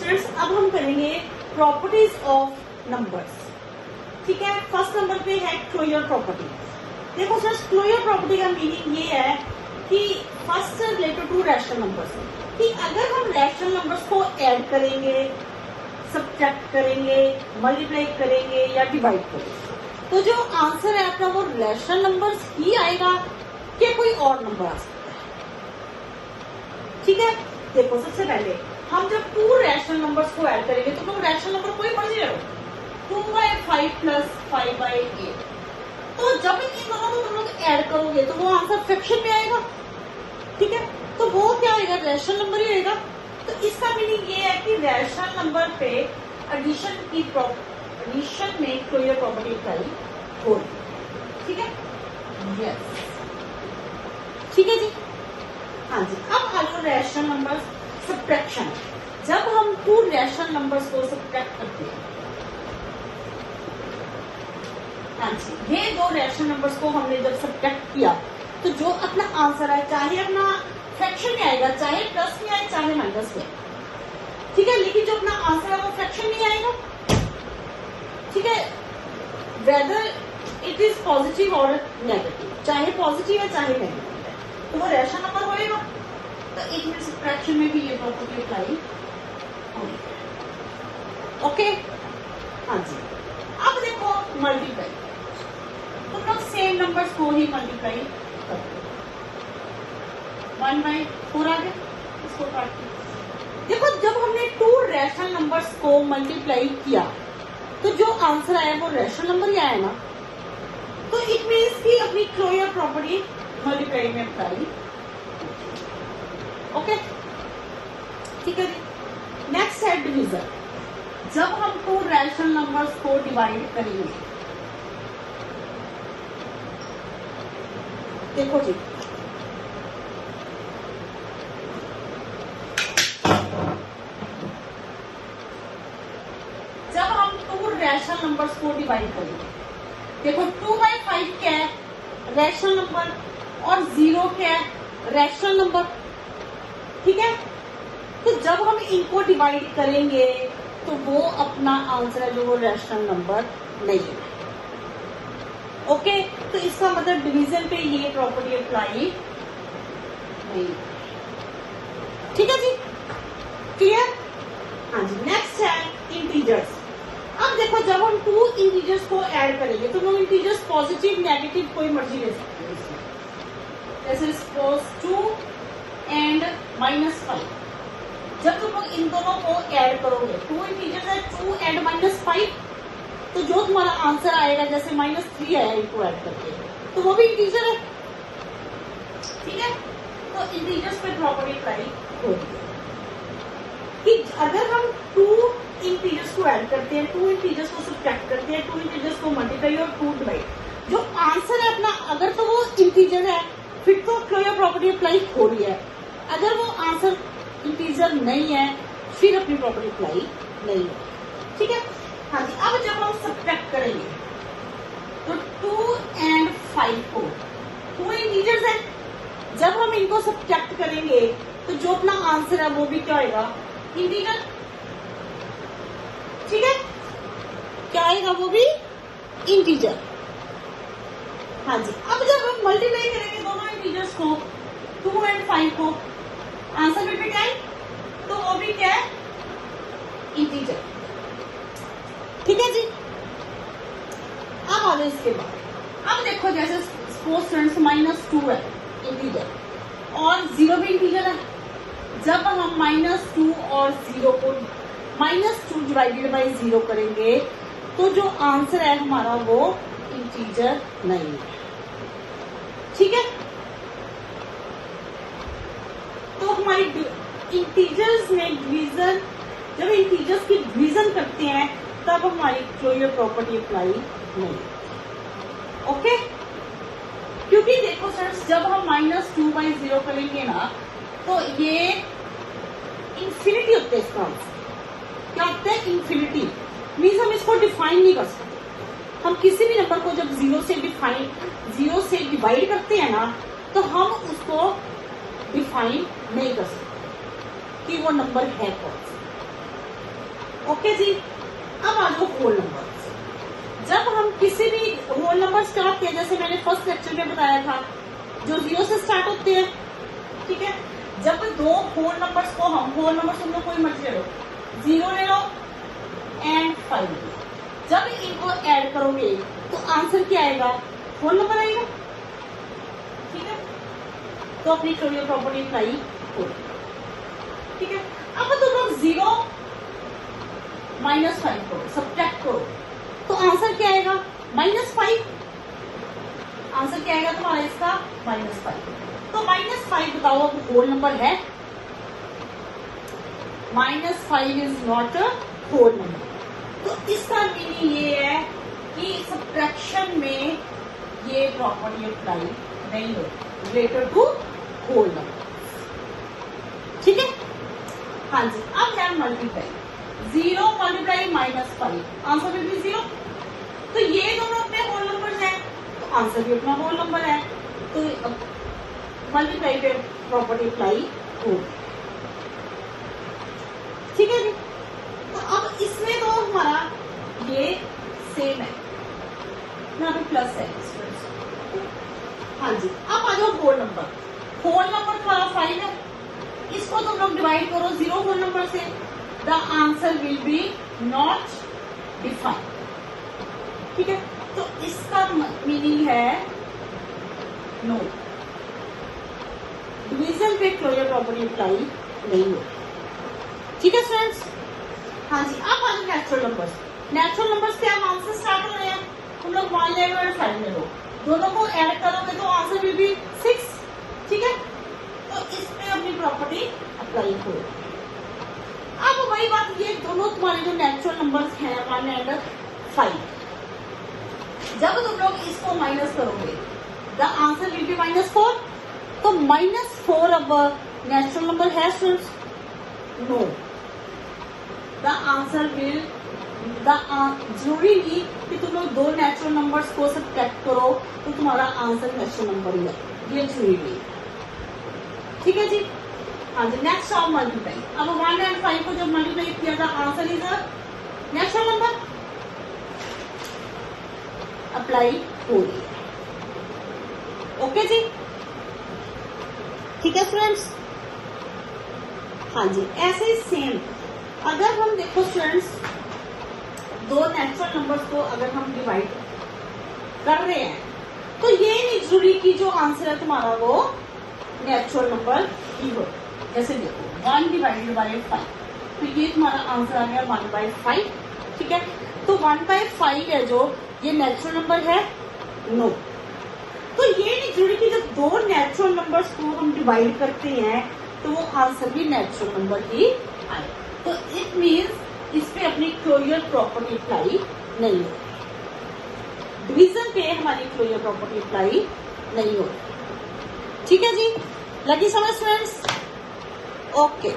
Students अब हम करेंगे प्रॉपर्टीज ऑफ नंबर्स। ठीक है, फर्स्ट नंबर पे है क्लोजर प्रॉपर्टी। देखो सर, क्लोजर प्रॉपर्टी का मीनिंग ये है कि first related to rational numbers, कि अगर हम रैशनल नंबर्स को ऐड करेंगे, सब्ट्रैक्ट करेंगे, मल्टीप्लाई करेंगे या डिवाइड करेंगे तो जो आंसर है आपका वो रैशनल नंबर्स ही आएगा कि कोई और नंबर आ सकता है। ठीक है, देखो सबसे पहले हम जब टू रैशनल नंबर्स को ऐड करेंगे तो तुम रैशनल नंबर कोई मर्जी रहो, 2/5 प्लस 5/8, तो जब इन दोनों को तुम लोग ऐड करोगे तो वो आंसर फ्रैक्शन में आएगा। ठीक है, तो वो क्या आएगा, रैशनल नंबर ही आएगा। तो इसका मीनिंग ये है कि रैशनल नंबर पे एडिशन में क्लोजर प्रॉपर्टी अप्लाई होगी। ठीक है, यस, ठीक है जी। हाँ जी, अब आगे रैशनल नंबर सब्ट्रैक्शन। जब हम टू रैशनल नंबर्स को सब्ट्रैक्ट करते हैं, हाँ जी, ये दो रैशनल नंबर्स को हमने जब सब्ट्रैक्ट किया तो जो अपना आंसर है चाहे अपना फ्रैक्शन में आएगा, चाहे प्लस में आए, चाहे माइनस में। ठीक है, लेकिन जो अपना आंसर है वो फ्रैक्शन में आएगा। ठीक है, वेदर इट इज पॉजिटिव और नेगेटिव, चाहे पॉजिटिव है चाहे नेगेटिव है, तो वो रैशनल नंबर होएगा। तो एक मिनट फ्रैक्शन में भी ये प्रॉपर्टी अप्लाई होगी। ओके, हाँ जी। अब देखो मल्टीप्लाई, तुम लोग सेम नंबर्स को ही मल्टीप्लाई करते हो। 1/4 आ गया, इसको काट के देखो, जब हमने टू रैशनल नंबर्स को मल्टीप्लाई किया तो जो आंसर आया वो रैशनल नंबर ही आया ना, तो इट मीन्स कि अपनी क्लोजर प्रॉपर्टी मल्टीप्लाई में अप्लाई। ओके, ठीक है जी। नेक्स्ट है डिवीजन। जब हम टू रैशनल नंबर्स को डिवाइड करेंगे, देखो जी, जब हम टू रैशनल नंबर्स को डिवाइड करेंगे, देखो 2/5 क्या है, रैशनल नंबर, और 0 क्या है, रैशनल नंबर। ठीक है, तो जब हम इनको डिवाइड करेंगे तो वो अपना आंसर है जो वो रैशनल नंबर नहीं है। ओके, तो इसका मतलब डिवीजन पे ये प्रॉपर्टी अप्लाई नहीं। ठीक है जी, क्लियर। हाँ जी, नेक्स्ट है इंटीजर्स। अब देखो, जब हम टू इंटीजर्स को ऐड करेंगे तो वो इंटीजर्स पॉजिटिव नेगेटिव कोई मर्जी ले सकते हैं इसमें। जैसे सपोज 2 एंड -5, जब तुम लोग इन दोनों को ऐड करोगे, टू इंटीजर्स है 2 एंड -5, तो जो तुम्हारा आंसर आएगा, जैसे -3 आया इनको ऐड करके, तो वो भी इंटीजर है। ठीक है, तो इंटीजर्स पे प्रॉपर्टी अप्लाई होगी कि अगर हम टू इंटीजर्स को ऐड करते हैं, टू इंटीजर्स को सब्ट्रैक्ट करते हैं, टू इंटीजर्स को मल्टीप्लाई और टू डिवाइड, जो आंसर है अपना, अगर तो वो इंटीजर है फिर तो क्लोजर प्रॉपर्टी अप्लाई हो रही है। अगर वो आंसर इंटीजर नहीं है फिर अपनी प्रॉपर्टी अप्लाई नहीं है। ठीक है, हाँ जी। अब जब हम सब्ट्रैक्ट करेंगे तो 2 एंड 5 को, टू इंटीजर्स है, जब हम इनको सब्ट्रैक्ट करेंगे तो जो अपना आंसर है वो भी क्या आएगा, इंटीजर। ठीक है, क्या आएगा, वो भी इंटीजर। हाँ जी, अब जब हम मल्टीप्लाई करेंगे दोनों इंटीजर्स को, 2 एंड 5 को, आंसर में भी क्या है, तो वो भी क्या है, इंटीजर। ठीक है जी। अब आगे इसके बाद, अब देखो, जैसे सपोज स्टूडेंट्स -2 है इंटीजर और 0 भी इंटीजर है। जब हम -2 और 0 को -2 डिवाइडेड बाई 0 करेंगे तो जो आंसर है हमारा वो इंटीजर नहीं है। ठीक है, तो हमारी इंटीजर्स में डिवीजन, जब इंटीजर्स की डिवीजन करते हैं तब हमारी क्लोजर प्रॉपर्टी अप्लाई नहीं। ओके, क्योंकि देखो सर, जब हम -2/0 करेंगे ना तो ये इंफिनिटी होते हैं। इसका आंसर क्या होता है, इंफिनिटी। मीन्स हम इसको डिफाइन नहीं कर सकते। हम किसी भी नंबर को जब 0 से डिवाइड करते हैं ना तो हम उसको डिफाइन नहीं कर सकते कि वो नंबर है कौन सा। ओके जी। अब आ जाओ होल नंबर। जब हम किसी भी होल नंबर स्टार्ट किया, जैसे मैंने फर्स्ट लेक्चर में बताया था, जो 0 से स्टार्ट होते हैं, ठीक है। जब दो होल नंबर्स को हम होल नंबर तुम लोग कोई मर्जी ले लो, 0 ले लो एंड 5 ले लो, जब इनको ऐड करोगे तो आंसर क्या आएगा? होल नंबर आएगा, ठीक है। तो अपनी क्लोजर प्रॉपर्टी अप्लाई हो, ठीक है। अब तुम लोग 0 -5 करो, सब्ट्रैक्ट करो, तो आंसर क्या आएगा? -5। आंसर क्या आएगा तुम्हारा इसका? -5। तो -5 बताओ अब होल नंबर है? -5 is not a whole number. तो इसका मीनिंग ये है कि सब्ट्रैक्शन में ये प्रॉपर्टी अप्लाई नहीं हो रिलेटेड टू होल नंबर, ठीक है। हाँ जी। अब है multiply, 0 multiply -5, answer will be 0। तो ये दोनों अपने होल नंबर्स हैं, तो आंसर भी अपना होल नंबर है, तो मल्टीप्लाई पे प्रॉपर्टी अप्लाई होगी, ठीक है जी। तो अब इसमें तो हमारा ये सेम है, यहाँ पे प्लस है। हाँ जी। अब आ जाओ होल नंबर। होल नंबर तुम्हारा 5 है, इसको तुम लोग डिवाइड करो 0 होल नंबर से, the answer will be not defined, ठीक है। तो इसका मीनिंग है नो, डिवीजन पे क्लोजर प्रॉपर्टी अप्लाई नहीं हो, ठीक है स्टूडेंट्स। हाँ जी। अब आ जाओ नेचुरल नंबर्स। नेचुरल नंबर्स से हम आंसर स्टार्ट हो रहे हैं, तुम लोग 1 ले लो और 5 ले लो, दोनों को ऐड करोगे तो आंसर विल बी 6, ठीक है। तो इसमें अपनी प्रॉपर्टी अप्लाई हो। अब वही बात, ये दोनों तुम्हारे जो नेचुरल नंबर्स हैं 1 एंड 5, जब तुम लोग इसको माइनस करोगे द आंसर विल बी -4। तो -4 अब नेचुरल नंबर है students? No, the answer will जरूरी नहीं कि तुम लोग 2 नेचुरल नंबर्स को सब्ट्रैक्ट करो तो तुम्हारा आंसर नेचुरल नंबर ही है, ये जरूरी नहीं, ठीक है जी। हाँ जी। Next of multiply. अब 1 एंड 5 को जब मल्टीप्लाई किया था, answer is natural number apply हो रही है, ओके जी, ठीक है स्टूडेंट्स। हाँ जी। ऐसे ही सेम अगर हम देखो स्टूडेंट्स, 2 नेचुरल नंबर्स को अगर हम डिवाइड कर रहे हैं तो ये नहीं जरूरी कि जो आंसर है तुम्हारा वो नेचुरल नंबर ही हो। जैसे देखो 1 डिवाइडेड बाय 5, तो ये तुम्हारा आंसर आ गया 1/5, ठीक है। तो 1/5 है जो ये नेचुरल नंबर है? नो। तो ये नहीं जरूरी कि जब 2 नेचुरल नंबर्स को हम डिवाइड करते हैं तो वो आंसर भी नेचुरल नंबर ही आए। तो इट मीन्स इस पे अपनी क्लोजर प्रॉपर्टी अप्लाई नहीं हो, डिवीजन पे हमारी क्लोजर प्रॉपर्टी अप्लाई नहीं हो, ठीक है जी। लगी समझ स्टूडेंट्स? ओके।